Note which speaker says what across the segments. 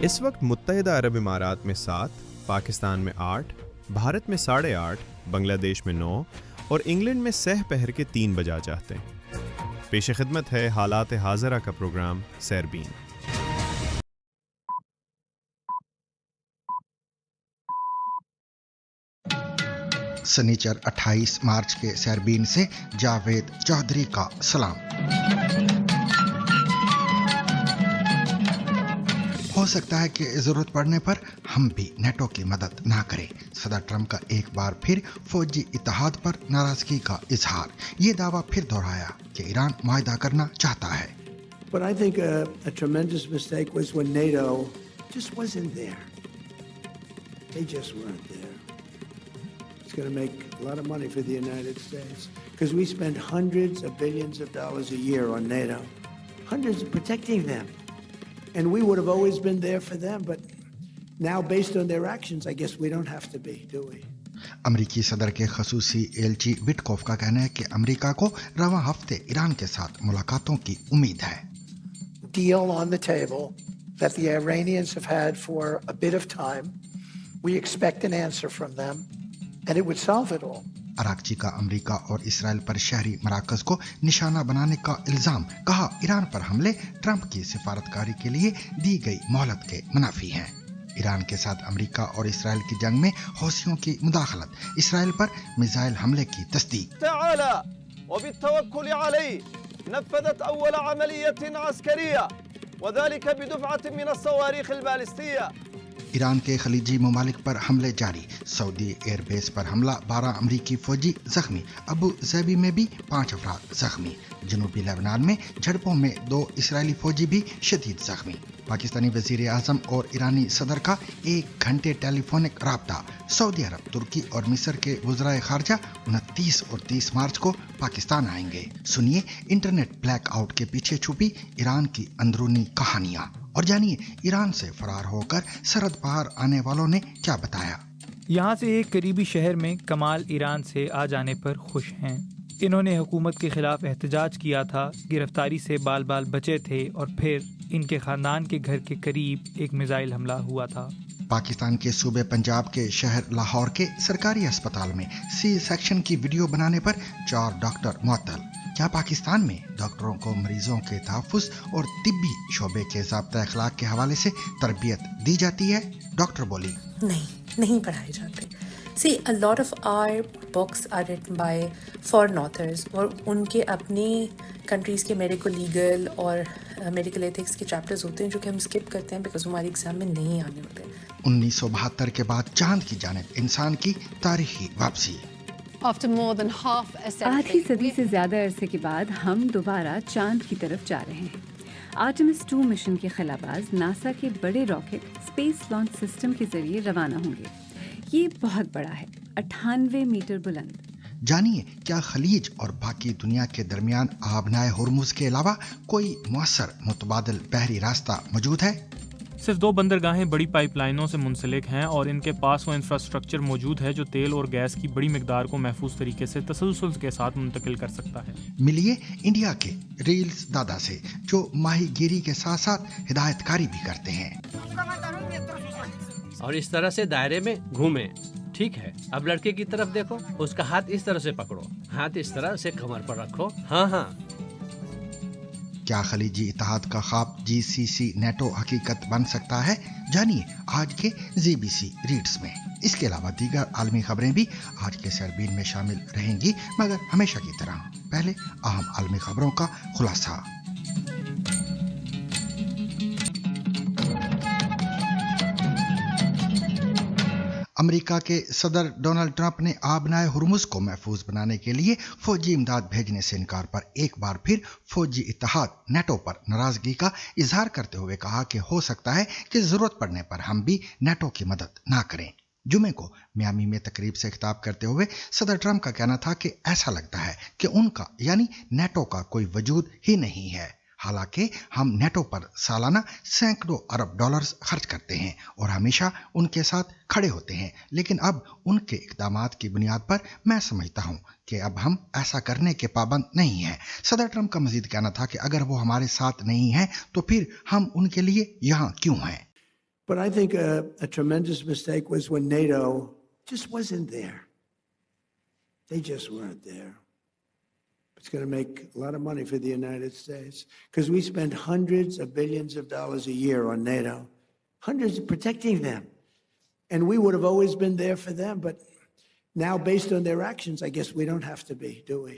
Speaker 1: اس وقت متحدہ عرب امارات میں 7، پاکستان میں 8، بھارت میں 8:30، بنگلہ دیش میں 9 اور انگلینڈ میں سہ پہر کے 3 بجا چاہتے ہیں۔ پیش خدمت ہے حالات حاضرہ کا پروگرام سیربین۔
Speaker 2: سنیچر 28 مارچ کے سیربین سے جاوید چودھری کا سلام۔ ہو سکتا ہے کہ ضرورت پڑنے پر ہم بھی نیٹو کی مدد نہ کریں۔ صدر ٹرمپ کا ایک بار پھر فوجی اتحاد پر ناراضگی کا اظہار، یہ دعویٰ پھر دہرایا کہ ایران معاہدہ کرنا چاہتا ہے۔
Speaker 3: But I think a tremendous mistake was when NATO just wasn't there. They just weren't there. It's going to make a lot of money for the United States because we spend hundreds of billions of dollars a year on NATO, hundreds of protecting them. And we would have always been there for them, but now based on their actions, I guess we don't have to be, do we?
Speaker 2: امریکی صدر کے خصوصی ایلچی Witkoff کا کہنا ہے کہ امریکہ کو رواں ہفتے ایران کے ساتھ ملاقاتوں کی امید ہے۔
Speaker 3: Deal on the table that the Iranians have had for a bit of time. We expect an answer from them, and it would solve it all.
Speaker 2: اراکچی کا امریکہ اور اسرائیل پر شہری مراکز کو نشانہ بنانے کا الزام، کہا ایران پر حملے ٹرمپ کی سفارتکاری کے لیے دی گئی مہلت کے منافی ہیں۔ ایران کے ساتھ امریکہ اور اسرائیل کی جنگ میں حوثیوں کی مداخلت، اسرائیل پر میزائل حملے کی تصدیق۔
Speaker 4: تعالى وبالتوكل عليه نفذت أول عملية عسكرية وذلك بدفعة من الصواريخ البالستية۔
Speaker 2: ایران کے خلیجی ممالک پر حملے جاری، سعودی ایئر بیس پر حملہ، 12 امریکی فوجی زخمی، ابو ظبی میں بھی 5 افراد زخمی، جنوبی لبنان میں جھڑپوں میں 2 اسرائیلی فوجی بھی شدید زخمی۔ پاکستانی وزیر اعظم اور ایرانی صدر کا 1 گھنٹے ٹیلی فونک رابطہ، سعودی عرب، ترکی اور مصر کے وزرائے خارجہ 29 اور 30 مارچ کو پاکستان آئیں گے۔ سنیے انٹرنیٹ بلیک آؤٹ کے پیچھے چھپی ایران کی اندرونی کہانیاں، اور جانیے ایران سے فرار ہو کر سرحد پار آنے والوں نے کیا بتایا۔
Speaker 5: یہاں سے ایک قریبی شہر میں کمال ایران سے آ جانے پر خوش ہیں۔ انہوں نے حکومت کے خلاف احتجاج کیا تھا، گرفتاری سے بال بال بچے تھے، اور پھر ان کے خاندان کے گھر کے قریب ایک میزائل حملہ ہوا تھا۔
Speaker 2: پاکستان کے صوبے پنجاب کے شہر لاہور کے سرکاری اسپتال میں سی سیکشن کی ویڈیو بنانے پر 4 ڈاکٹر معطل۔ کیا پاکستان میں ڈاکٹروں کو مریضوں کے تحفظ اور طبی شعبے کے ضابطہ اخلاق کے حوالے سے تربیت دی جاتی ہے؟ ڈاکٹر بولی،
Speaker 6: نہیں پڑھائے جاتے۔ See, a lot of our books are written by foreign authors اور ان کے اپنی کنٹریز کے میڈیکل لیگل اور میڈیکل ایتھکس کے چیپٹرز ہوتے ہیں جو کہ ہم اسکپ کرتے ہیں بیکاز ہماری ایگزام میں نہیں آنے ہوتے۔
Speaker 2: 1972 کے بعد چاند کی جانب انسان کی تاریخی واپسی۔
Speaker 7: آدھی صدی سے زیادہ عرصے کے بعد ہم دوبارہ چاند کی طرف جا رہے ہیں۔ آرٹمس 2 مشن کے خلاباز ناسا کے بڑے راکٹ اسپیس لانچ سسٹم کے ذریعے روانہ ہوں گے۔ یہ بہت بڑا ہے، 98 میٹر بلند۔
Speaker 2: جانیے کیا خلیج اور باقی دنیا کے درمیان آبنائے ہرمز کے علاوہ کوئی مؤثر متبادل بحری راستہ موجود ہے؟
Speaker 8: صرف 2 بندرگاہیں بڑی پائپ لائنوں سے منسلک ہیں اور ان کے پاس وہ انفراسٹرکچر موجود ہے جو تیل اور گیس کی بڑی مقدار کو محفوظ طریقے سے تسلسل کے ساتھ منتقل کر سکتا ہے۔
Speaker 2: ملیے انڈیا کے ریلز دادا سے جو ماہی گیری کے ساتھ ساتھ ہدایت کاری بھی کرتے ہیں۔
Speaker 9: اور اس طرح سے دائرے میں گھومیں، ٹھیک ہے؟ اب لڑکے کی طرف دیکھو، اس کا ہاتھ اس طرح سے پکڑو، ہاتھ اس طرح سے کمر پر رکھو، ہاں۔
Speaker 2: کیا خلیجی اتحاد کا خواب GCC نیٹو حقیقت بن سکتا ہے؟ جانیے آج کے ZBC ریڈز میں۔ اس کے علاوہ دیگر عالمی خبریں بھی آج کے سیربین میں شامل رہیں گی، مگر ہمیشہ کی طرح پہلے اہم عالمی خبروں کا خلاصہ۔ امریکہ کے صدر ڈونلڈ ٹرمپ نے آبنائے ہرمز کو محفوظ بنانے کے لیے فوجی امداد بھیجنے سے انکار پر ایک بار پھر فوجی اتحاد نیٹو پر ناراضگی کا اظہار کرتے ہوئے کہا کہ ہو سکتا ہے کہ ضرورت پڑنے پر ہم بھی نیٹو کی مدد نہ کریں۔ جمعے کو میامی میں تقریب سے خطاب کرتے ہوئے صدر ٹرمپ کا کہنا تھا کہ ایسا لگتا ہے کہ ان کا یعنی نیٹو کا کوئی وجود ہی نہیں ہے، حالانکہ ہم نیٹو پر سالانہ سینکڑوں ارب ڈالرز خرچ کرتے ہیں اور ہمیشہ ان کے ساتھ کھڑے ہوتے ہیں، لیکن اب ان کے اقدامات کی بنیاد پر میں سمجھتا ہوں کہ اب ہم ایسا کرنے کے پابند نہیں ہیں۔ صدر ٹرمپ کا مزید کہنا تھا کہ اگر وہ ہمارے ساتھ نہیں ہیں تو پھر ہم ان کے لیے یہاں کیوں ہیں۔
Speaker 3: But I think a tremendous mistake was when NATO just wasn't there. They just weren't there. It's going to make a lot of money for the United States because we spend hundreds of billions of dollars a year on NATO, hundreds protecting them. And we would have always been there for them. But now, based on their actions, I guess we don't have to be, do we?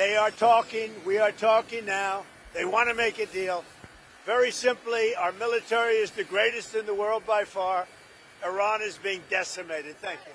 Speaker 10: They are talking, we are talking now. They want to make a deal. Very simply, our military is the greatest in the world by far. Iran is being decimated. Thank you.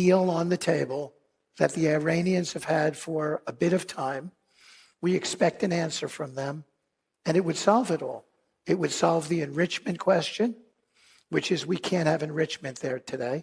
Speaker 3: Deal on the table that the Iranians have had for a bit of time. We expect an answer from them, and it would solve it all. It would solve the enrichment question, which is we can't have enrichment there today.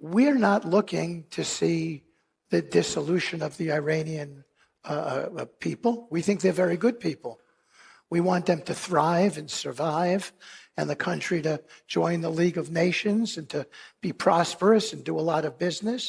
Speaker 3: We're not looking to see the dissolution of the Iranian people. We think they're very good people. We want them to thrive and survive, and the country to join the League of Nations and to be prosperous and do a lot of business.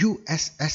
Speaker 2: USS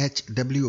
Speaker 2: H.W.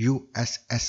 Speaker 2: USS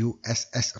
Speaker 2: USS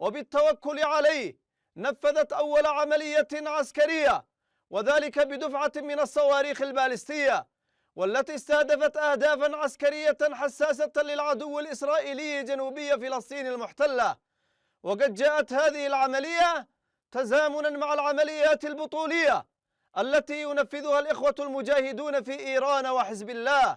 Speaker 4: وبالتوكل عليه نفذت أول عملية عسكرية وذلك بدفعة من الصواريخ البالستية والتي استهدفت أهدافا عسكرية حساسة للعدو الإسرائيلي جنوبي فلسطين المحتلة. وقد جاءت هذه العملية تزامنا مع العمليات البطولية التي ينفذها الإخوة المجاهدون في إيران وحزب الله.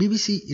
Speaker 2: BBC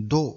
Speaker 2: 2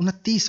Speaker 2: 29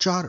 Speaker 2: 4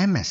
Speaker 2: MS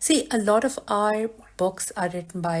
Speaker 6: See, a lot of our books are written by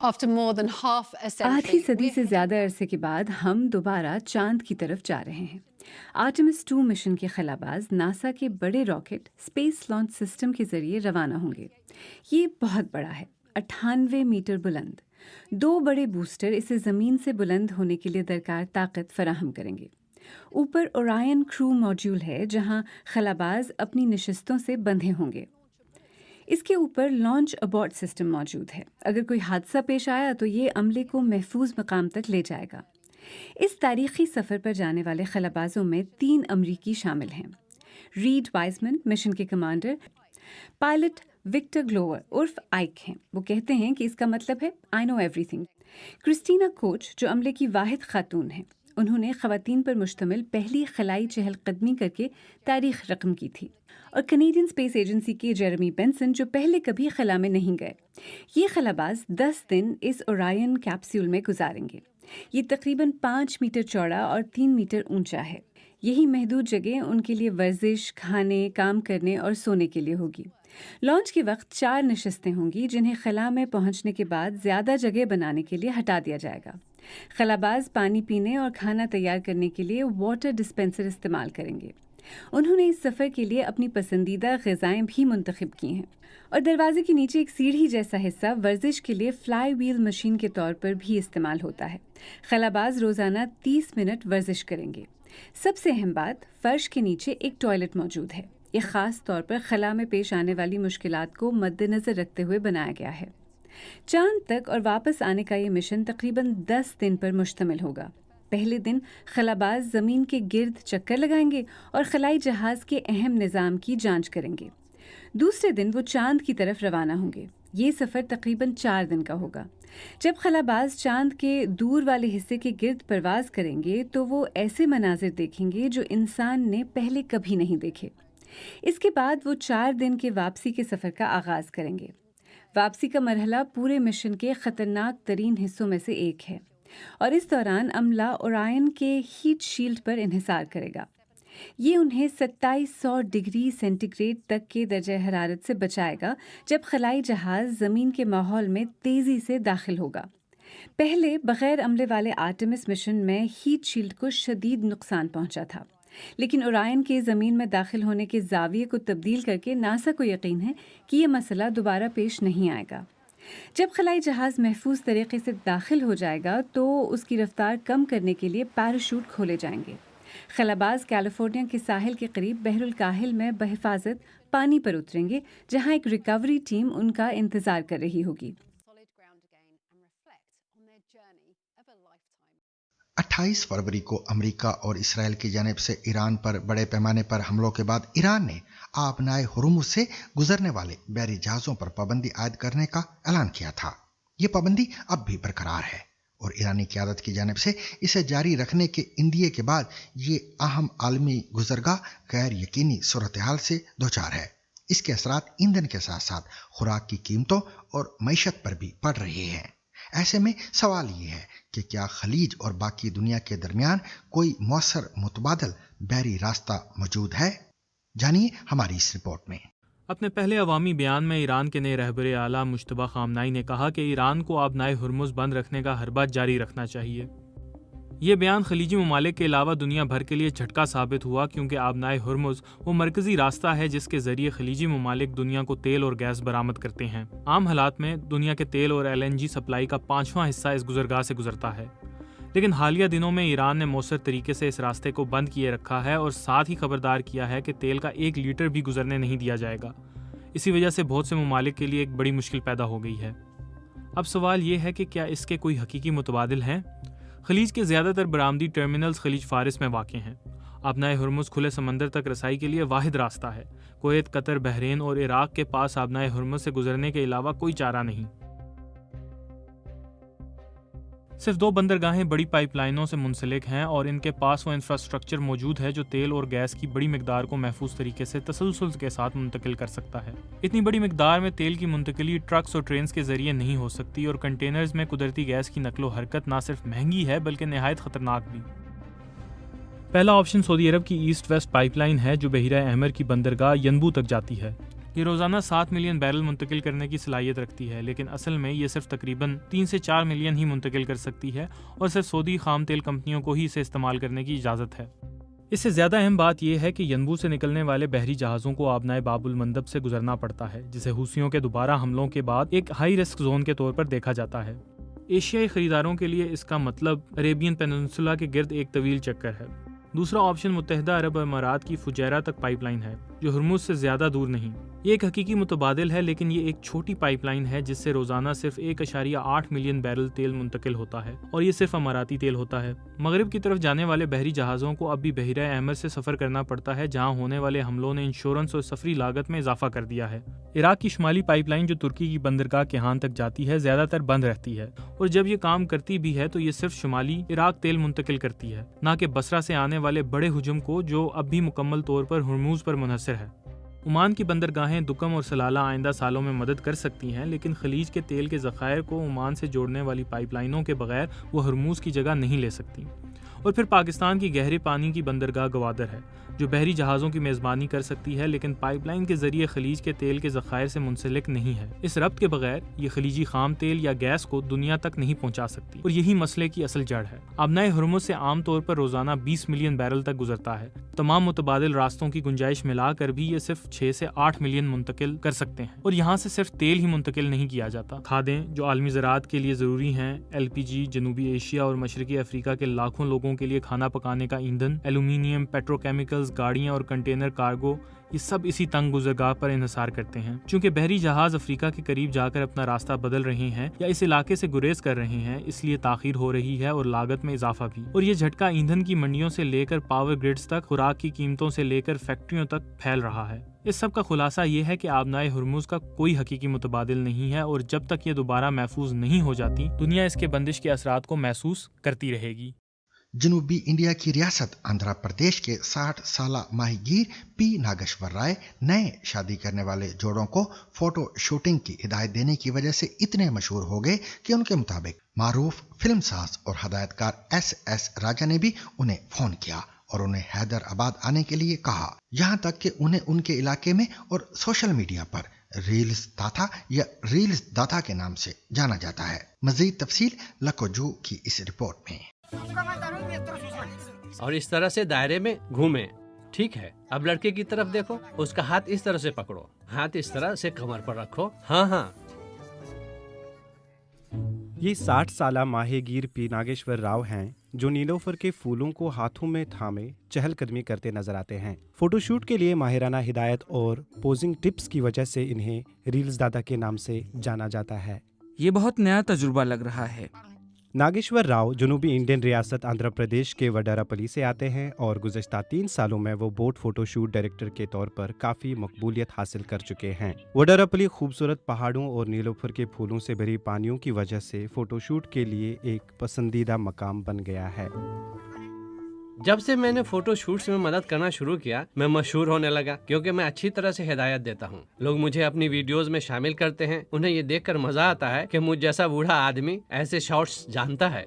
Speaker 7: آدھی صدی سے زیادہ عرصے کے بعد ہم دوبارہ چاند کی طرف جا رہے ہیں۔ آرٹمس 2 مشن کے خلاباز ناسا کے بڑے راکٹ اسپیس لانچ سسٹم کے ذریعے روانہ ہوں گے۔ یہ بہت بڑا ہے، 98 میٹر بلند۔ 2 بڑے بوسٹر اسے زمین سے بلند ہونے کے لیے درکار طاقت فراہم کریں گے۔ اوپر اورائن کرو موڈیول ہے جہاں خلاباز اپنی نشستوں سے بندھے ہوں گے۔ اس کے اوپر لانچ ابورٹ سسٹم موجود ہے۔ اگر کوئی حادثہ پیش آیا تو یہ عملے کو محفوظ مقام تک لے جائے گا۔ اس تاریخی سفر پر جانے والے خلابازوں میں 3 امریکی شامل ہیں۔ ریڈ وائزمن مشن کے کمانڈر، پائلٹ وکٹر گلوور عرف آئک ہیں۔ وہ کہتے ہیں کہ اس کا مطلب ہے آئی نو ایوری تھنگ۔ کرسٹینا کوچ جو عملے کی واحد خاتون ہیں، انہوں نے خواتین پر مشتمل پہلی خلائی چہل قدمی کر کے تاریخ رقم کی تھی۔ اور کینیڈین اسپیس ایجنسی کے جیرمی بینسن جو پہلے کبھی خلا میں نہیں گئے۔ یہ خلاباز 10 دن اس اورائن کیپسول میں گزاریں گے۔ یہ تقریباً 5 میٹر چوڑا اور 3 میٹر اونچا ہے۔ یہی محدود جگہ ان کے لیے ورزش، کھانے، کام کرنے اور سونے کے لیے ہوگی۔ لانچ کے وقت 4 نشستیں ہوں گی جنہیں خلا میں پہنچنے کے بعد زیادہ جگہ بنانے کے لیے ہٹا دیا جائے گا۔ خلاباز پانی پینے اور کھانا تیار کرنے کے لیے واٹر ڈسپینسر استعمال کریں گے۔ انہوں نے اس سفر کے لیے اپنی پسندیدہ غذائیں بھی منتخب کی ہیں، اور دروازے کے نیچے ایک سیڑھی جیسا حصہ ورزش کے لیے فلائی ویل مشین کے طور پر بھی استعمال ہوتا ہے۔ خلاباز روزانہ 30 منٹ ورزش کریں گے۔ سب سے اہم بات، فرش کے نیچے ایک ٹوائلٹ موجود ہے۔ یہ خاص طور پر خلا میں پیش آنے والی مشکلات کو مد نظر رکھتے ہوئے بنایا گیا ہے۔ چاند تک اور واپس آنے کا یہ مشن تقریباً 10 دن پر مشتمل ہوگا۔ پہلے دن خلاباز زمین کے گرد چکر لگائیں گے اور خلائی جہاز کے اہم نظام کی جانچ کریں گے۔ دوسرے دن وہ چاند کی طرف روانہ ہوں گے۔ یہ سفر تقریباً 4 دن کا ہوگا۔ جب خلاباز چاند کے دور والے حصے کے گرد پرواز کریں گے تو وہ ایسے مناظر دیکھیں گے جو انسان نے پہلے کبھی نہیں دیکھے۔ اس کے بعد وہ 4 دن کے واپسی کے سفر کا آغاز کریں گے۔ واپسی کا مرحلہ پورے مشن کے خطرناک ترین حصوں میں سے ایک ہے، اور اس دوران عملہ اورائن کے ہیٹ شیلڈ پر انحصار کرے گا۔ یہ انہیں 2700 ڈگری سینٹی گریڈ تک کے درجہ حرارت سے بچائے گا جب خلائی جہاز زمین کے ماحول میں تیزی سے داخل ہوگا۔ پہلے بغیر عملے والے آرٹمس مشن میں ہیٹ شیلڈ کو شدید نقصان پہنچا تھا، لیکن اورائن کے زمین میں داخل ہونے کے زاویے کو تبدیل کر کے ناسا کو یقین ہے کہ یہ مسئلہ دوبارہ پیش نہیں آئے گا۔ جب خلائی جہاز محفوظ طریقے سے داخل ہو جائے گا تو اس کی رفتار کم کرنے کے لیے پیراشوٹ کھولے جائیں گے۔ خلاباز کیلیفورنیا کے ساحل کے قریب بحر الکاہل میں بحفاظت پانی پر اتریں گے، جہاں ایک ریکوری ٹیم ان کا انتظار کر رہی ہوگی۔
Speaker 2: 28 فروری کو امریکہ اور اسرائیل کی جانب سے ایران پر بڑے پیمانے پر حملوں کے بعد ایران نے آبنائے ہرمز سے گزرنے والے بحری جہازوں پر پابندی عائد کرنے کا اعلان کیا تھا۔ یہ پابندی اب بھی برقرار ہے اور ایرانی قیادت کی جانب سے اسے جاری رکھنے کے اندیے کے بعد یہ اہم عالمی گزرگاہ غیر یقینی صورتحال سے دوچار ہے۔ اس کے اثرات ایندھن کے ساتھ ساتھ خوراک کی قیمتوں اور معیشت پر بھی پڑ رہے ہیں۔ ایسے میں سوال یہ ہے کہ کیا خلیج اور باقی دنیا کے درمیان کوئی مؤثر متبادل بحری راستہ موجود ہے؟ جانیے ہماری اس رپورٹ میں۔
Speaker 8: اپنے پہلے عوامی بیان میں ایران کے نئے رہبر اعلیٰ مجتبیٰ خامنائی نے کہا کہ ایران کو آبنائے ہرمز بند رکھنے کا حربہ جاری رکھنا چاہیے۔ یہ بیان خلیجی ممالک کے علاوہ دنیا بھر کے لیے جھٹکا ثابت ہوا، کیونکہ آبنائے ہرمز وہ مرکزی راستہ ہے جس کے ذریعے خلیجی ممالک دنیا کو تیل اور گیس برآمد کرتے ہیں۔ عام حالات میں دنیا کے تیل اور LNG سپلائی کا 5واں حصہ اس گزرگاہ سے گزرتا ہے، لیکن حالیہ دنوں میں ایران نے مؤثر طریقے سے اس راستے کو بند کیے رکھا ہے اور ساتھ ہی خبردار کیا ہے کہ تیل کا 1 لیٹر بھی گزرنے نہیں دیا جائے گا۔ اسی وجہ سے بہت سے ممالک کے لیے ایک بڑی مشکل پیدا ہو گئی ہے۔ اب سوال یہ ہے کہ کیا اس کے کوئی حقیقی متبادل ہیں؟ خلیج کے زیادہ تر برآمدی ٹرمینلز خلیج فارس میں واقع ہیں۔ آبنائے ہرمز کھلے سمندر تک رسائی کے لیے واحد راستہ ہے۔ کویت، قطر، بحرین اور عراق کے پاس آبنائے ہرمز سے گزرنے کے علاوہ کوئی چارہ نہیں۔ صرف 2 بندرگاہیں بڑی پائپ لائنوں سے منسلک ہیں اور ان کے پاس وہ انفراسٹرکچر موجود ہے جو تیل اور گیس کی بڑی مقدار کو محفوظ طریقے سے تسلسل کے ساتھ منتقل کر سکتا ہے۔ اتنی بڑی مقدار میں تیل کی منتقلی ٹرکس اور ٹرینز کے ذریعے نہیں ہو سکتی، اور کنٹینرز میں قدرتی گیس کی نقل و حرکت نہ صرف مہنگی ہے بلکہ نہایت خطرناک بھی۔ پہلا آپشن سعودی عرب کی ایسٹ ویسٹ پائپ لائن ہے جو بحیرہ احمر کی بندرگاہ ینبو تک جاتی ہے۔ یہ روزانہ 7 ملین بیرل منتقل کرنے کی صلاحیت رکھتی ہے، لیکن اصل میں یہ صرف تقریباً 3 سے 4 ملین ہی منتقل کر سکتی ہے اور صرف سعودی خام تیل کمپنیوں کو ہی اسے استعمال کرنے کی اجازت ہے۔ اس سے زیادہ اہم بات یہ ہے کہ ینبوع سے نکلنے والے بحری جہازوں کو آبنائے باب المندب سے گزرنا پڑتا ہے، جسے حوثیوں کے دوبارہ حملوں کے بعد ایک ہائی رسک زون کے طور پر دیکھا جاتا ہے۔ ایشیائی خریداروں کے لیے اس کا مطلب عریبین پیننسولا کے گرد ایک طویل چکر ہے۔ دوسرا آپشن متحدہ عرب امارات کی فجیرہ تک پائپ لائن ہے، جو ہرمز سے زیادہ دور نہیں۔ یہ ایک حقیقی متبادل ہے، لیکن یہ ایک چھوٹی پائپ لائن ہے جس سے روزانہ صرف 1.8 ملین بیرل تیل منتقل ہوتا ہے، اور یہ صرف اماراتی تیل ہوتا ہے۔ مغرب کی طرف جانے والے بحری جہازوں کو اب بھی بحیرہ احمر سے سفر کرنا پڑتا ہے، جہاں ہونے والے حملوں نے انشورنس اور سفری لاگت میں اضافہ کر دیا ہے۔ عراق کی شمالی پائپ لائن جو ترکی کی بندرگاہ کیہان تک جاتی ہے، زیادہ تر بند رہتی ہے، اور جب یہ کام کرتی بھی ہے تو یہ صرف شمالی عراق تیل منتقل کرتی ہے، نہ کہ بصرہ سے آنے والے بڑے حجم کو جو اب بھی مکمل طور پر ہرموز پر منحصر ہے۔ عمان کی بندرگاہیں دکم اور سلالہ آئندہ سالوں میں مدد کر سکتی ہیں، لیکن خلیج کے تیل کے ذخائر کو عمان سے جوڑنے والی پائپ لائنوں کے بغیر وہ ہرموز کی جگہ نہیں لے سکتی۔ اور پھر پاکستان کی گہرے پانی کی بندرگاہ گوادر ہے، جو بحری جہازوں کی میزبانی کر سکتی ہے، لیکن پائپ لائن کے ذریعے خلیج کے تیل کے ذخائر سے منسلک نہیں ہے۔ اس ربط کے بغیر یہ خلیجی خام تیل یا گیس کو دنیا تک نہیں پہنچا سکتی، اور یہی مسئلے کی اصل جڑ ہے۔ آبنائے ہرمز سے عام طور پر روزانہ 20 ملین بیرل تک گزرتا ہے۔ تمام متبادل راستوں کی گنجائش ملا کر بھی یہ صرف 6 سے 8 ملین منتقل کر سکتے ہیں، اور یہاں سے صرف تیل ہی منتقل نہیں کیا جاتا۔ کھادیں جو عالمی زراعت کے لیے ضروری ہیں، LPG جنوبی ایشیا اور مشرقی افریقہ کے لاکھوں لوگوں کے لیے کھانا پکانے کا ایندھن، ایلومینیم، پیٹروکیمیکلز، گاڑیاں اور کنٹینر کارگو، یہ سب اسی تنگ گزرگاہ پر انحصار کرتے ہیں۔ چونکہ بحری جہاز افریقہ کے قریب جا کر اپنا راستہ بدل رہے ہیں یا اس علاقے سے گریز کر رہے ہیں، اس لیے تاخیر ہو رہی ہے اور لاگت میں اضافہ بھی، اور یہ جھٹکا ایندھن کی منڈیوں سے لے کر پاور گریڈز تک، خوراک کی قیمتوں سے لے کر فیکٹریوں تک پھیل رہا ہے۔ اس سب کا خلاصہ یہ ہے کہ آبنائے ہرمز کا کوئی حقیقی متبادل نہیں ہے، اور جب تک یہ دوبارہ محفوظ نہیں ہو جاتی، دنیا اس کے بندش کے اثرات کو محسوس کرتی رہے گی۔
Speaker 2: جنوبی انڈیا کی ریاست آندھرا پردیش کے 60 سالہ ماہی گیر پی ناگیشور رائے نئے شادی کرنے والے جوڑوں کو فوٹو شوٹنگ کی ہدایت دینے کی وجہ سے اتنے مشہور ہو گئے کہ ان کے مطابق معروف فلم ساز اور ہدایت کار ایس راجا نے بھی انہیں فون کیا اور انہیں حیدرآباد آنے کے لیے کہا، یہاں تک کہ انہیں ان کے علاقے میں اور سوشل میڈیا پر ریلز داتا یا ریلز داتا کے نام سے جانا جاتا ہے۔ مزید تفصیل لکھوجو کی اس رپورٹ میں۔
Speaker 9: اور اس طرح سے دائرے میں گھومیں، ٹھیک ہے؟ اب لڑکے کی طرف دیکھو، اس کا ہاتھ اس طرح سے پکڑو، ہاتھ اس طرح سے کمر پر رکھو، ہاں۔
Speaker 11: یہ 60 سالہ ماہی گیر پی ناگیشور راؤ ہیں، جو نیلوفر کے پھولوں کو ہاتھوں میں تھامے چہل قدمی کرتے نظر آتے ہیں۔ فوٹو شوٹ کے لیے ماہرانہ ہدایت اور پوزنگ ٹپس کی وجہ سے انہیں ریلز دادا کے نام سے جانا جاتا ہے۔
Speaker 12: یہ بہت نیا تجربہ لگ رہا ہے۔
Speaker 11: ناگیشور راؤ جنوبی انڈین ریاست آندھرا پردیش کے وڈارپلی سے آتے ہیں اور گزشتہ 3 سالوں میں وہ بوٹ فوٹو شوٹ ڈائریکٹر کے طور پر کافی مقبولیت حاصل کر چکے ہیں۔ وڈارپلی خوبصورت پہاڑوں اور نیلوفر کے پھولوں سے بھری پانیوں کی وجہ سے فوٹو شوٹ کے لیے ایک پسندیدہ مقام بن گیا ہے۔
Speaker 9: جب سے میں نے فوٹو شوٹس میں مدد کرنا شروع کیا، میں مشہور ہونے لگا، کیونکہ میں اچھی طرح سے ہدایت دیتا ہوں۔ لوگ مجھے اپنی ویڈیوز میں شامل کرتے ہیں، انہیں یہ دیکھ کر مزہ آتا ہے کہ مجھ جیسا بوڑھا آدمی ایسے شارٹس جانتا ہے۔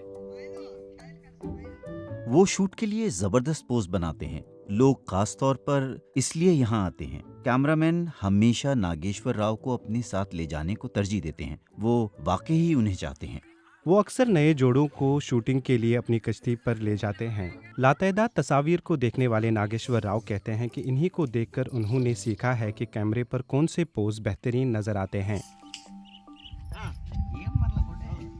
Speaker 13: وہ شوٹ کے لیے زبردست پوز بناتے ہیں، لوگ خاص طور پر اس لیے یہاں آتے ہیں۔ کیمرہ مین ہمیشہ ناگیشور راؤ کو اپنے ساتھ لے جانے کو ترجیح دیتے ہیں، وہ واقعی انہیں چاہتے ہیں۔
Speaker 11: وہ اکثر نئے جوڑوں کو شوٹنگ کے لیے اپنی کشتی پر لے جاتے ہیں۔ لاتعداد تصاویر کو دیکھنے والے ناگیشور راؤ کہتے ہیں کہ انہی کو دیکھ کر انہوں نے سیکھا ہے کہ کیمرے پر کون سے پوز بہترین نظر آتے ہیں۔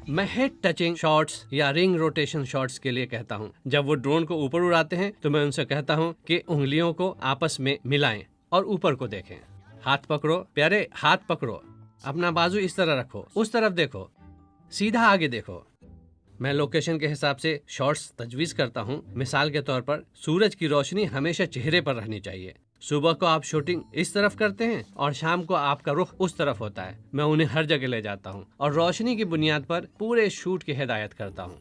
Speaker 9: میں ہیڈ ٹچنگ شاٹس یا رنگ روٹیشن شاٹس کے لیے کہتا ہوں۔ جب وہ ڈرون کو اوپر اڑاتے ہیں تو میں ان سے کہتا ہوں کہ انگلیوں کو آپس میں ملائیں اور اوپر کو دیکھیں۔ ہاتھ پکڑو پیارے، ہاتھ پکڑو، اپنا بازو اس طرح رکھو، اس طرف دیکھو، سیدھا آگے دیکھو۔ میں لوکیشن کے حساب سے شارٹس تجویز کرتا ہوں۔ مثال کے طور پر سورج کی روشنی ہمیشہ چہرے پر رہنی چاہیے۔ صبح کو آپ شوٹنگ اس طرف کرتے ہیں اور شام کو آپ کا رخ اس طرف ہوتا ہے۔ میں انہیں ہر جگہ لے جاتا ہوں اور روشنی کی بنیاد پر پورے شوٹ کی ہدایت کرتا ہوں۔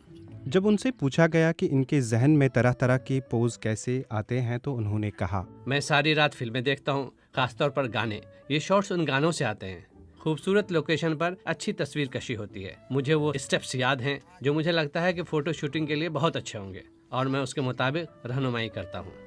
Speaker 11: جب ان سے پوچھا گیا کہ ان کے ذہن میں طرح طرح کے پوز کیسے آتے ہیں تو انہوں نے کہا،
Speaker 9: میں ساری رات فلمیں دیکھتا ہوں، خاص طور پر گانے۔ یہ شارٹس ان گانوں سے آتے ہیں۔ خوبصورت لوکیشن پر اچھی تصویر کشی ہوتی ہے۔ مجھے وہ اسٹیپس یاد ہیں جو مجھے لگتا ہے کہ فوٹو شوٹنگ کے لیے بہت اچھے ہوں گے، اور میں اس کے مطابق رہنمائی کرتا ہوں۔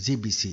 Speaker 2: ZBC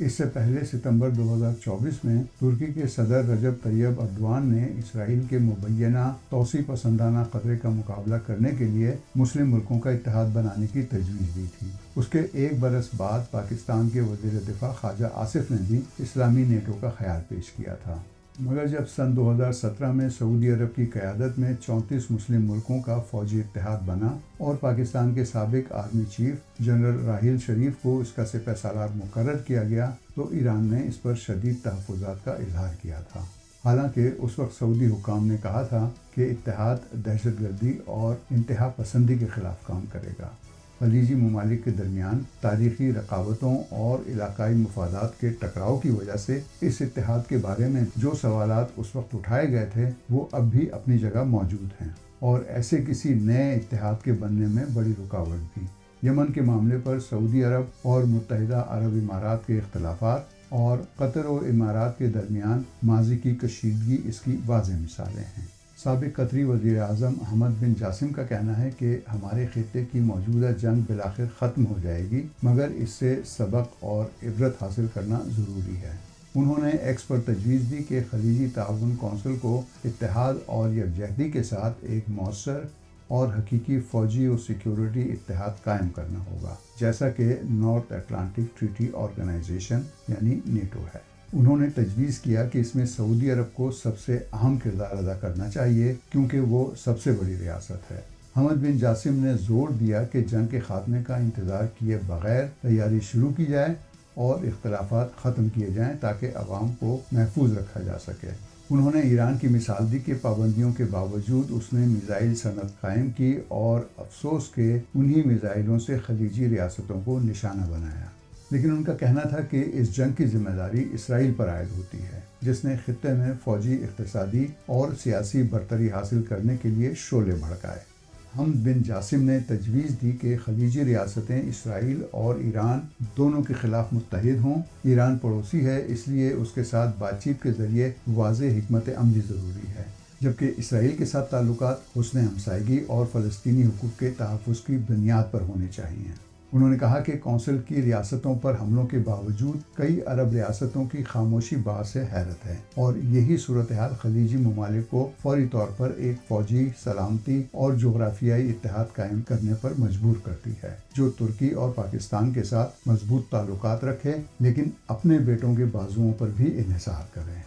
Speaker 14: اس سے پہلے ستمبر 2024 میں ترکی کے صدر رجب طیب اردوان نے اسرائیل کے مبینہ توسیع پسندانہ خطرے کا مقابلہ کرنے کے لیے مسلم ملکوں کا اتحاد بنانے کی تجویز دی تھی۔ اس کے ایک برس بعد پاکستان کے وزیر دفاع خواجہ آصف نے بھی اسلامی نیٹو کا خیال پیش کیا تھا، مگر جب سن 2017 میں سعودی عرب کی قیادت میں 34 مسلم ملکوں کا فوجی اتحاد بنا اور پاکستان کے سابق army chief general Raheel Sharif کو اس کا سپہ سالار مقرر کیا گیا تو ایران نے اس پر شدید تحفظات کا اظہار کیا تھا۔ حالانکہ اس وقت سعودی حکام نے کہا تھا کہ اتحاد دہشت گردی اور انتہا پسندی کے خلاف کام کرے گا۔ خلیجی ممالک کے درمیان تاریخی رقابتوں اور علاقائی مفادات کے ٹکراؤ کی وجہ سے اس اتحاد کے بارے میں جو سوالات اس وقت اٹھائے گئے تھے وہ اب بھی اپنی جگہ موجود ہیں اور ایسے کسی نئے اتحاد کے بننے میں بڑی رکاوٹ بھی۔ یمن کے معاملے پر سعودی عرب اور متحدہ عرب امارات کے اختلافات اور قطر و امارات کے درمیان ماضی کی کشیدگی اس کی واضح مثالیں ہیں۔ سابق قطری وزیر اعظم احمد بن جاسم کا کہنا ہے کہ ہمارے خطے کی موجودہ جنگ بالآخر ختم ہو جائے گی، مگر اس سے سبق اور عبرت حاصل کرنا ضروری ہے۔ انہوں نے ایکس پر تجویز دی کہ خلیجی تعاون کونسل کو اتحاد اور یکجہتی کے ساتھ ایک مؤثر اور حقیقی فوجی اور سیکیورٹی اتحاد قائم کرنا ہوگا، جیسا کہ نارتھ اٹلانٹک ٹریٹی آرگنائزیشن یعنی نیٹو ہے۔ انہوں نے تجویز کیا کہ اس میں سعودی عرب کو سب سے اہم کردار ادا کرنا چاہیے کیونکہ وہ سب سے بڑی ریاست ہے۔ حمد بن جاسم نے زور دیا کہ جنگ کے خاتمے کا انتظار کیے بغیر تیاری شروع کی جائے اور اختلافات ختم کیے جائیں تاکہ عوام کو محفوظ رکھا جا سکے۔ انہوں نے ایران کی مثال دی کہ پابندیوں کے باوجود اس نے میزائل صنعت قائم کی اور افسوس کہ انہی میزائلوں سے خلیجی ریاستوں کو نشانہ بنایا، لیکن ان کا کہنا تھا کہ اس جنگ کی ذمہ داری اسرائیل پر عائد ہوتی ہے، جس نے خطے میں فوجی، اقتصادی اور سیاسی برتری حاصل کرنے کے لیے شعلے بھڑکائے۔ حمد بن جاسم نے تجویز دی کہ خلیجی ریاستیں اسرائیل اور ایران دونوں کے خلاف متحد ہوں۔ ایران پڑوسی ہے، اس لیے اس کے ساتھ بات چیت کے ذریعے واضح حکمت عملی ضروری ہے، جبکہ اسرائیل کے ساتھ تعلقات حسن ہمسائیگی اور فلسطینی حقوق کے تحفظ کی بنیاد پر ہونے چاہیے۔ انہوں نے کہا کہ کونسل کی ریاستوں پر حملوں کے باوجود کئی عرب ریاستوں کی خاموشی باعث حیرت ہے، اور یہی صورتحال خلیجی ممالک کو فوری طور پر ایک فوجی، سلامتی اور جغرافیائی اتحاد قائم کرنے پر مجبور کرتی ہے، جو ترکی اور پاکستان کے ساتھ مضبوط تعلقات رکھے لیکن اپنے بیٹوں کے بازوؤں پر بھی انحصار کرے۔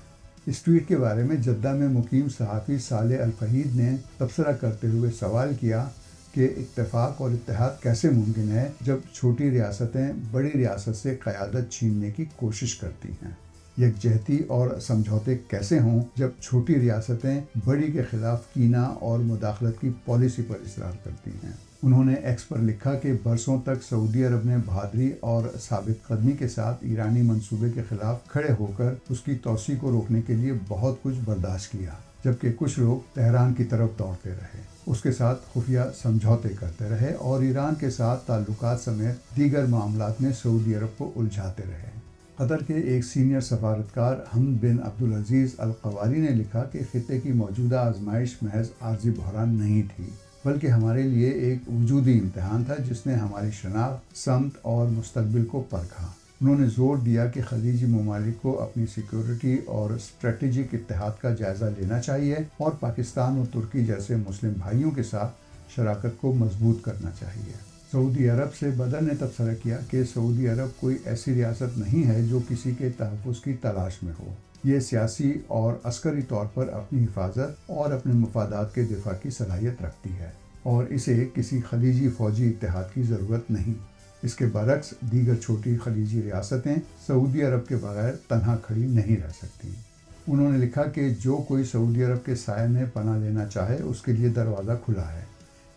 Speaker 14: اس ٹویٹ کے بارے میں جدہ میں مقیم صحافی صالح الفہید نے تبصرہ کرتے ہوئے سوال کیا کہ اتفاق اور اتحاد کیسے ممکن ہے جب چھوٹی ریاستیں بڑی ریاست سے قیادت چھیننے کی کوشش کرتی ہیں؟ یکجہتی اور سمجھوتے کیسے ہوں جب چھوٹی ریاستیں بڑی کے خلاف کینہ اور مداخلت کی پالیسی پر اصرار کرتی ہیں؟ انہوں نے ایکس پر لکھا کہ برسوں تک سعودی عرب نے بہادری اور ثابت قدمی کے ساتھ ایرانی منصوبے کے خلاف کھڑے ہو کر اس کی توسیع کو روکنے کے لیے بہت کچھ برداشت کیا، جبکہ کچھ لوگ تہران کی طرف دوڑتے رہے، اس کے ساتھ خفیہ سمجھوتے کرتے رہے اور ایران کے ساتھ تعلقات سمیت دیگر معاملات میں سعودی عرب کو الجھاتے رہے۔ قطر کے ایک سینئر سفارتکار حمد بن عبدالعزیز القواری نے لکھا کہ خطے کی موجودہ آزمائش محض عارضی بحران نہیں تھی، بلکہ ہمارے لیے ایک وجودی امتحان تھا جس نے ہماری شناخت، سمت اور مستقبل کو پرکھا۔ انہوں نے زور دیا کہ خلیجی ممالک کو اپنی سیکیورٹی اور اسٹریٹجک اتحاد کا جائزہ لینا چاہیے اور پاکستان اور ترکی جیسے مسلم بھائیوں کے ساتھ شراکت کو مضبوط کرنا چاہیے۔ سعودی عرب سے بدر نے تبصرہ کیا کہ سعودی عرب کوئی ایسی ریاست نہیں ہے جو کسی کے تحفظ کی تلاش میں ہو۔ یہ سیاسی اور عسکری طور پر اپنی حفاظت اور اپنے مفادات کے دفاع کی صلاحیت رکھتی ہے اور اسے کسی خلیجی فوجی اتحاد کی ضرورت نہیں۔ اس کے برعکس دیگر چھوٹی خلیجی ریاستیں سعودی عرب کے بغیر تنہا کھڑی نہیں رہ سکتی۔ انہوں نے لکھا کہ جو کوئی سعودی عرب کے سائے میں پناہ لینا چاہے اس کے لیے دروازہ کھلا ہے،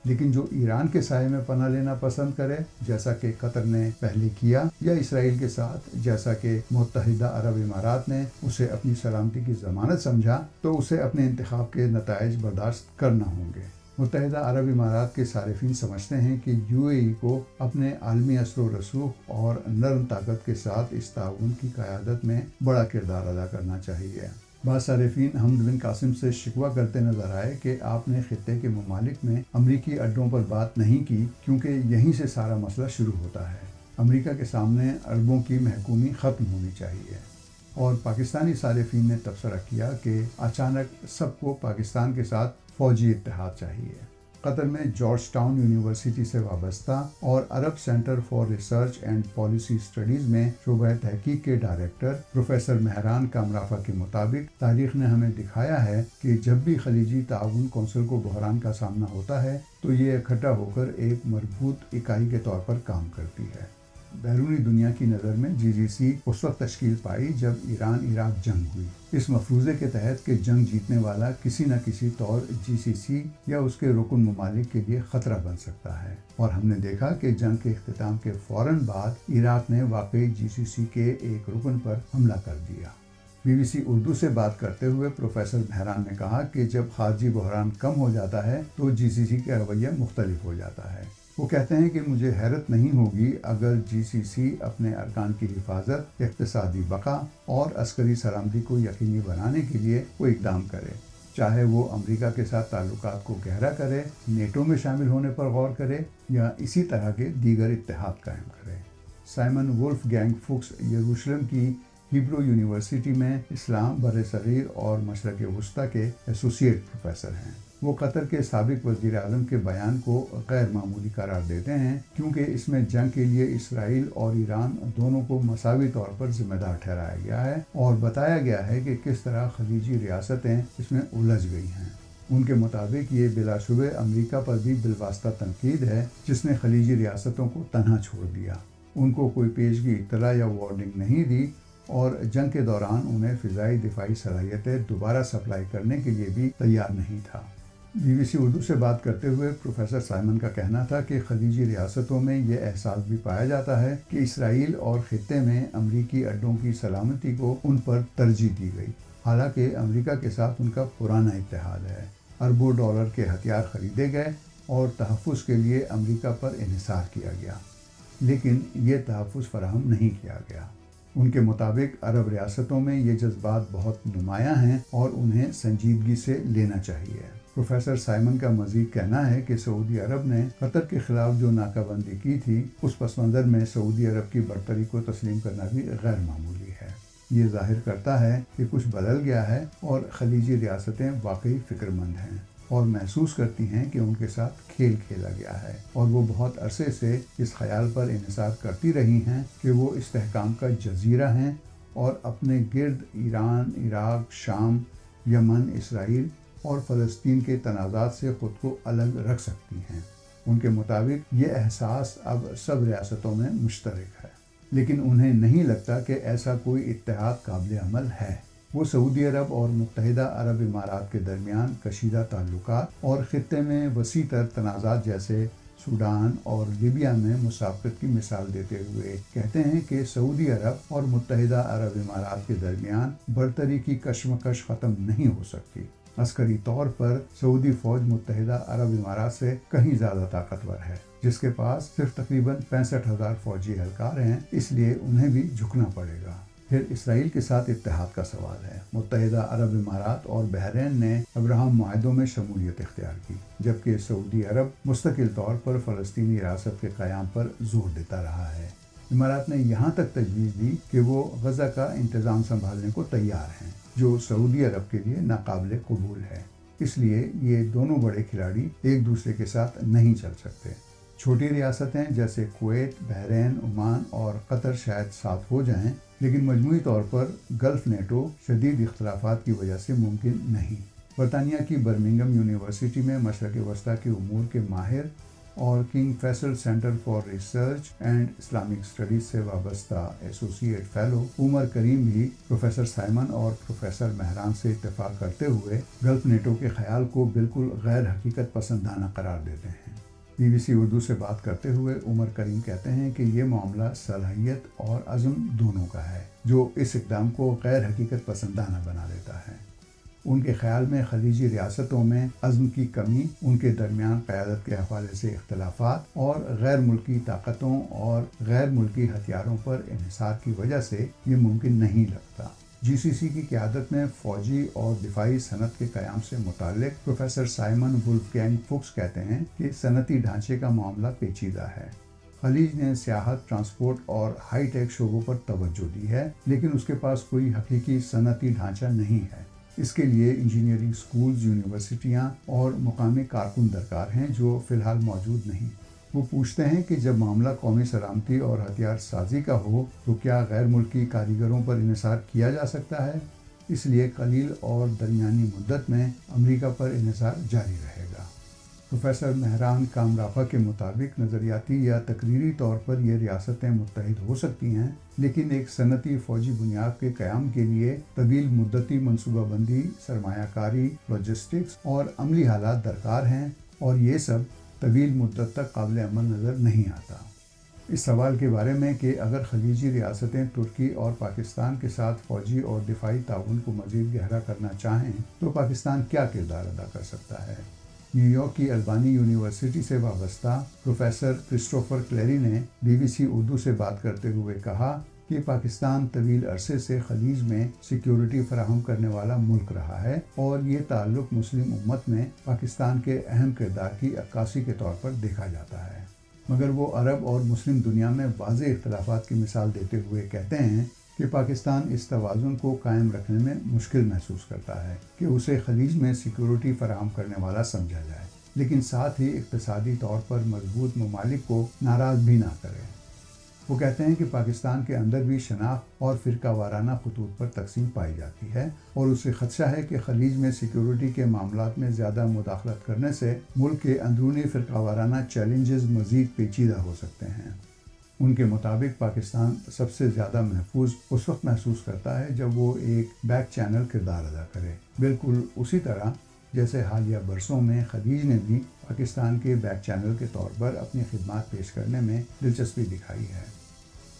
Speaker 14: لیکن جو ایران کے سائے میں پناہ لینا پسند کرے، جیسا کہ قطر نے پہلے کیا، یا اسرائیل کے ساتھ جیسا کہ متحدہ عرب امارات نے اسے اپنی سلامتی کی ضمانت سمجھا، تو اسے اپنے انتخاب کے نتائج برداشت کرنا ہوں گے۔ متحدہ عرب امارات کے صارفین سمجھتے ہیں کہ یو اے ای کو اپنے عالمی اثر و رسوخ اور نرم طاقت کے ساتھ اس تعاون کی قیادت میں بڑا کردار ادا کرنا چاہیے۔ بعض صارفین حمد بن قاسم سے شکوہ کرتے نظر آئے کہ آپ نے خطے کے ممالک میں امریکی اڈوں پر بات نہیں کی کیونکہ یہیں سے سارا مسئلہ شروع ہوتا ہے۔ امریکہ کے سامنے عربوں کی محکومی ختم ہونی چاہیے۔ اور پاکستانی صارفین نے تبصرہ کیا کہ اچانک سب کو پاکستان کے ساتھ فوجی اتحاد چاہیے۔ قطر میں جارج ٹاؤن یونیورسٹی سے وابستہ اور Arab Center for Research and Policy Studies میں شعبہ تحقیق کے ڈائریکٹر پروفیسر مہران کامرافہ کے مطابق تاریخ نے ہمیں دکھایا ہے کہ جب بھی خلیجی تعاون کونسل کو بحران کا سامنا ہوتا ہے تو یہ اکٹھا ہو کر ایک مربوط اکائی کے طور پر کام کرتی ہے۔ بیرونی دنیا کی نظر میں GCC اس وقت تشکیل پائی جب ایران عراق جنگ ہوئی، اس مفروضے کے تحت کہ جنگ جیتنے والا کسی نہ کسی طور GCC یا اس کے رکن ممالک کے لیے خطرہ بن سکتا ہے، اور ہم نے دیکھا کہ جنگ کے اختتام کے فوراً بعد عراق نے واقعی GCC کے ایک رکن پر حملہ کر دیا۔ BBC اردو سے بات کرتے ہوئے پروفیسر مہران نے کہا کہ جب خارجی بحران کم ہو جاتا ہے تو GCC کا رویہ مختلف ہو جاتا ہے۔ وہ کہتے ہیں کہ مجھے حیرت نہیں ہوگی اگر GCC اپنے ارکان کی حفاظت، اقتصادی بقا اور عسکری سلامتی کو یقینی بنانے کے لیے کوئی اقدام کرے، چاہے وہ امریکہ کے ساتھ تعلقات کو گہرا کرے، نیٹو میں شامل ہونے پر غور کرے یا اسی طرح کے دیگر اتحاد قائم کرے۔ سائمن وولف گینگ فوکس یروشلم کی ہیبرو یونیورسٹی میں اسلام، برصغیر اور مشرق وسطیٰ کے ایسوسیٹ پروفیسر ہیں۔ وہ قطر کے سابق وزیر اعظم کے بیان کو غیر معمولی قرار دیتے ہیں کیونکہ اس میں جنگ کے لیے اسرائیل اور ایران دونوں کو مساوی طور پر ذمہ دار ٹھہرایا گیا ہے اور بتایا گیا ہے کہ کس طرح خلیجی ریاستیں اس میں الجھ گئی ہیں۔ ان کے مطابق یہ بلا شبہ امریکہ پر بھی بالواسطہ تنقید ہے جس نے خلیجی ریاستوں کو تنہا چھوڑ دیا، ان کو کوئی پیشگی اطلاع یا وارننگ نہیں دی اور جنگ کے دوران انہیں فضائی دفاعی صلاحیتیں دوبارہ سپلائی کرنے کے لیے بھی تیار نہیں تھا۔ BBC اردو سے بات کرتے ہوئے پروفیسر سائمن کا کہنا تھا کہ خلیجی ریاستوں میں یہ احساس بھی پایا جاتا ہے کہ اسرائیل اور خطے میں امریکی اڈوں کی سلامتی کو ان پر ترجیح دی گئی، حالانکہ امریکہ کے ساتھ ان کا پرانا اتحاد ہے۔ اربوں ڈالر کے ہتھیار خریدے گئے اور تحفظ کے لیے امریکہ پر انحصار کیا گیا، لیکن یہ تحفظ فراہم نہیں کیا گیا۔ ان کے مطابق عرب ریاستوں میں یہ جذبات بہت نمایاں ہیں اور انہیں سنجیدگی سے لینا چاہیے۔ پروفیسر سائمن کا مزید کہنا ہے کہ سعودی عرب نے قطر کے خلاف جو ناکہ بندی کی تھی، اس پس منظر میں سعودی عرب کی برتری کو تسلیم کرنا بھی غیر معمولی ہے۔ یہ ظاہر کرتا ہے کہ کچھ بدل گیا ہے اور خلیجی ریاستیں واقعی فکر مند ہیں اور محسوس کرتی ہیں کہ ان کے ساتھ کھیل کھیلا گیا ہے، اور وہ بہت عرصے سے اس خیال پر انحصار کرتی رہی ہیں کہ وہ استحکام کا جزیرہ ہیں اور اپنے گرد ایران، عراق، شام، یمن، اسرائیل اور فلسطین کے تنازعات سے خود کو الگ رکھ سکتی ہیں۔ ان کے مطابق یہ احساس اب سب ریاستوں میں مشترک ہے، لیکن انہیں نہیں لگتا کہ ایسا کوئی اتحاد قابل عمل ہے۔ وہ سعودی عرب اور متحدہ عرب امارات کے درمیان کشیدہ تعلقات اور خطے میں وسیع تر تنازعات جیسے سوڈان اور لیبیا میں مسابقت کی مثال دیتے ہوئے کہتے ہیں کہ سعودی عرب اور متحدہ عرب امارات کے درمیان برتری کی کشمکش ختم نہیں ہو سکتی۔ عسکری طور پر سعودی فوج متحدہ عرب امارات سے کہیں زیادہ طاقتور ہے، جس کے پاس صرف تقریباً 65,000 فوجی اہلکار ہیں، اس لیے انہیں بھی جھکنا پڑے گا۔ پھر اسرائیل کے ساتھ اتحاد کا سوال ہے۔ متحدہ عرب امارات اور بحرین نے ابراہم معاہدوں میں شمولیت اختیار کی، جبکہ سعودی عرب مستقل طور پر فلسطینی ریاست کے قیام پر زور دیتا رہا ہے۔ امارات نے یہاں تک تجویز دی کہ وہ غزہ کا انتظام سنبھالنے کو تیار ہیں، جو سعودی عرب کے لیے ناقابل قبول ہے۔ اس لیے یہ دونوں بڑے کھلاڑی ایک دوسرے کے ساتھ نہیں چل سکتے۔ چھوٹی ریاستیں جیسے کویت، بحرین، عمان اور قطر شاید ساتھ ہو جائیں، لیکن مجموعی طور پر گلف نیٹو شدید اختلافات کی وجہ سے ممکن نہیں۔ برطانیہ کی برمنگھم یونیورسٹی میں مشرق وسطیٰ کے امور کے ماہر اور king Faisal centre for Research and Islamic studies سے وابستہ ایسوسیٹ فیلو عمر کریم بھی پروفیسر سائمن اور پروفیسر مہران سے اتفاق کرتے ہوئے گلف نیٹو کے خیال کو بالکل غیر حقیقت پسندانہ قرار دیتے ہیں۔ BBC اردو سے بات کرتے ہوئے عمر کریم کہتے ہیں کہ یہ معاملہ صلاحیت اور عزم دونوں کا ہے، جو اس اقدام کو غیر حقیقت پسندانہ بنا دیتا ہے۔ ان کے خیال میں خلیجی ریاستوں میں عزم کی کمی، ان کے درمیان قیادت کے حوالے سے اختلافات اور غیر ملکی طاقتوں اور غیر ملکی ہتھیاروں پر انحصار کی وجہ سے یہ ممکن نہیں لگتا۔ GCC کی قیادت میں فوجی اور دفاعی صنعت کے قیام سے متعلق professor Simon Wolfgang Fuchs کہتے ہیں کہ صنعتی ڈھانچے کا معاملہ پیچیدہ ہے۔ خلیج نے سیاحت، ٹرانسپورٹ اور ہائی ٹیک شعبوں پر توجہ دی ہے، لیکن اس کے پاس کوئی حقیقی صنعتی ڈھانچہ نہیں ہے۔ اس کے لیے انجینئرنگ سکولز، یونیورسٹیاں اور مقامی کارکن درکار ہیں جو فی الحال موجود نہیں۔ وہ پوچھتے ہیں کہ جب معاملہ قومی سلامتی اور ہتھیار سازی کا ہو تو کیا غیر ملکی کاریگروں پر انحصار کیا جا سکتا ہے؟ اس لیے قلیل اور درمیانی مدت میں امریکہ پر انحصار جاری رہے گا۔ پروفیسر مہران کامرافا کے مطابق نظریاتی یا تقریری طور پر یہ ریاستیں متحد ہو سکتی ہیں، لیکن ایک صنعتی فوجی بنیاد کے قیام کے لیے طویل مدتی منصوبہ بندی، سرمایہ کاری، لاجسٹکس اور عملی حالات درکار ہیں، اور یہ سب طویل مدت تک قابل عمل نظر نہیں آتا۔ اس سوال کے بارے میں کہ اگر خلیجی ریاستیں ترکی اور پاکستان کے ساتھ فوجی اور دفاعی تعاون کو مزید گہرا کرنا چاہیں تو پاکستان کیا کردار ادا کر سکتا ہے؟ نیو یارک کی البانی یونیورسٹی سے وابستہ پروفیسر کرسٹوفر کلیری نے BBC اردو سے بات کرتے ہوئے کہا کہ پاکستان طویل عرصے سے خلیج میں سیکیورٹی فراہم کرنے والا ملک رہا ہے، اور یہ تعلق مسلم امت میں پاکستان کے اہم کردار کی عکاسی کے طور پر دیکھا جاتا ہے۔ مگر وہ عرب اور مسلم دنیا میں واضح اختلافات کی مثال دیتے ہوئے کہتے ہیں کہ پاکستان اس توازن کو قائم رکھنے میں مشکل محسوس کرتا ہے کہ اسے خلیج میں سیکیورٹی فراہم کرنے والا سمجھا جائے، لیکن ساتھ ہی اقتصادی طور پر مضبوط ممالک کو ناراض بھی نہ کرے۔ وہ کہتے ہیں کہ پاکستان کے اندر بھی شناخت اور فرقہ وارانہ خطوط پر تقسیم پائی جاتی ہے، اور اسے خدشہ ہے کہ خلیج میں سیکیورٹی کے معاملات میں زیادہ مداخلت کرنے سے ملک کے اندرونی فرقہ وارانہ چیلنجز مزید پیچیدہ ہو سکتے ہیں۔ ان کے مطابق پاکستان سب سے زیادہ محفوظ اس وقت محسوس کرتا ہے جب وہ ایک بیک چینل کردار ادا کرے، بالکل اسی طرح جیسے حالیہ برسوں میں خلیج نے بھی پاکستان کے بیک چینل کے طور پر اپنی خدمات پیش کرنے میں دلچسپی دکھائی ہے۔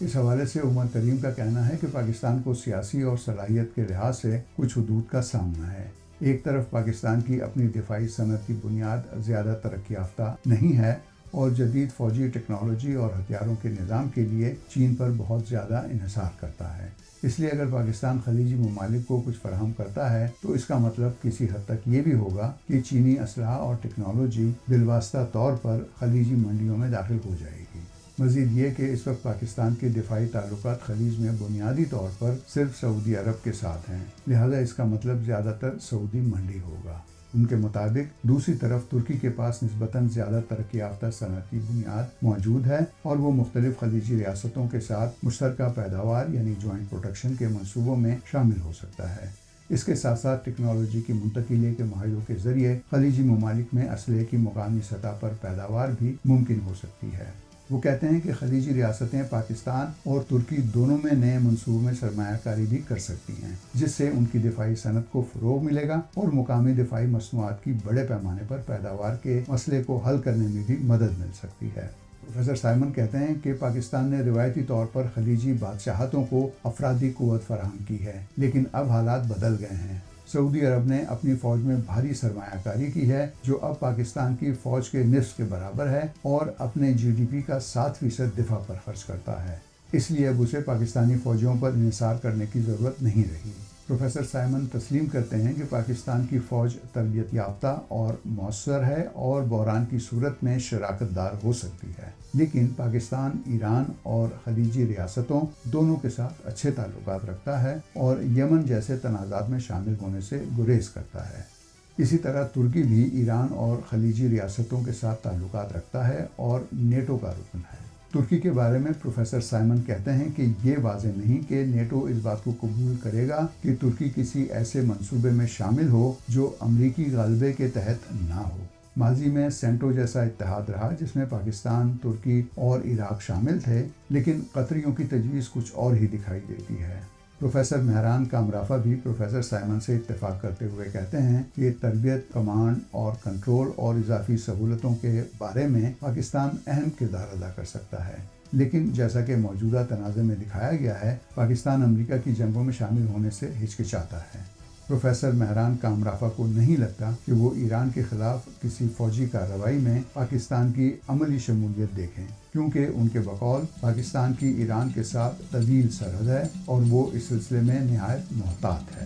Speaker 14: اس حوالے سے عمر کریم کا کہنا ہے کہ پاکستان کو سیاسی اور صلاحیت کے لحاظ سے کچھ حدود کا سامنا ہے۔ ایک طرف پاکستان کی اپنی دفاعی صنعتی بنیاد زیادہ ترقی یافتہ نہیں ہے، اور جدید فوجی ٹیکنالوجی اور ہتھیاروں کے نظام کے لیے چین پر بہت زیادہ انحصار کرتا ہے۔ اس لیے اگر پاکستان خلیجی ممالک کو کچھ فراہم کرتا ہے تو اس کا مطلب کسی حد تک یہ بھی ہوگا کہ چینی اسلحہ اور ٹیکنالوجی بالواسطہ طور پر خلیجی منڈیوں میں داخل ہو جائے گی۔ مزید یہ کہ اس وقت پاکستان کے دفاعی تعلقات خلیج میں بنیادی طور پر صرف سعودی عرب کے ساتھ ہیں، لہذا اس کا مطلب زیادہ تر سعودی منڈی ہوگا۔ ان کے مطابق دوسری طرف ترکی کے پاس نسبتاً زیادہ ترقی یافتہ صنعتی بنیاد موجود ہے، اور وہ مختلف خلیجی ریاستوں کے ساتھ مشترکہ پیداوار یعنی جوائنٹ پروڈکشن کے منصوبوں میں شامل ہو سکتا ہے۔ اس کے ساتھ ساتھ ٹیکنالوجی کی منتقلی کے معاہدوں کے ذریعے خلیجی ممالک میں اسلحے کی مقامی سطح پر پیداوار بھی ممکن ہو سکتی ہے۔ وہ کہتے ہیں کہ خلیجی ریاستیں پاکستان اور ترکی دونوں میں نئے منصوبوں میں سرمایہ کاری بھی کر سکتی ہیں، جس سے ان کی دفاعی صنعت کو فروغ ملے گا اور مقامی دفاعی مصنوعات کی بڑے پیمانے پر پیداوار کے مسئلے کو حل کرنے میں بھی مدد مل سکتی ہے۔ پروفیسر سائمن کہتے ہیں کہ پاکستان نے روایتی طور پر خلیجی بادشاہتوں کو افرادی قوت فراہم کی ہے، لیکن اب حالات بدل گئے ہیں۔ سعودی عرب نے اپنی فوج میں بھاری سرمایہ کاری کی ہے، جو اب پاکستان کی فوج کے نصف کے برابر ہے، اور اپنے GDP کا 7% دفاع پر خرچ کرتا ہے۔ اس لیے اب اسے پاکستانی فوجیوں پر انحصار کرنے کی ضرورت نہیں رہی۔ پروفیسر سائمن تسلیم کرتے ہیں کہ پاکستان کی فوج تربیت یافتہ اور مؤثر ہے اور بحران کی صورت میں شراکت دار ہو سکتی ہے، لیکن پاکستان ایران اور خلیجی ریاستوں دونوں کے ساتھ اچھے تعلقات رکھتا ہے اور یمن جیسے تنازعات میں شامل ہونے سے گریز کرتا ہے۔ اسی طرح ترکی بھی ایران اور خلیجی ریاستوں کے ساتھ تعلقات رکھتا ہے اور نیٹو کا رکن ہے۔ ترکی کے بارے میں پروفیسر سائمن کہتے ہیں کہ یہ واضح نہیں کہ نیٹو اس بات کو قبول کرے گا کہ ترکی کسی ایسے منصوبے میں شامل ہو جو امریکی غلبے کے تحت نہ ہو۔ ماضی میں سینٹو جیسا اتحاد رہا جس میں پاکستان، ترکی اور عراق شامل تھے، لیکن قطریوں کی تجویز کچھ اور ہی دکھائی دیتی ہے۔ پروفیسر مہران کامرافا بھی پروفیسر سائمن سے اتفاق کرتے ہوئے کہتے ہیں کہ تربیت، کمانڈ اور کنٹرول اور اضافی سہولتوں کے بارے میں پاکستان اہم کردار ادا کر سکتا ہے، لیکن جیسا کہ موجودہ تنازع میں دکھایا گیا ہے، پاکستان امریکہ کی جنگوں میں شامل ہونے سے ہچکچاتا ہے۔ پروفیسر مہران کامرافا کو نہیں لگتا کہ وہ ایران کے خلاف کسی فوجی کارروائی میں پاکستان کی عملی شمولیت دیکھیں، کیونکہ ان کے بقول پاکستان کی ایران کے ساتھ طویل سرحد ہے اور وہ اس سلسلے میں نہایت محتاط ہے۔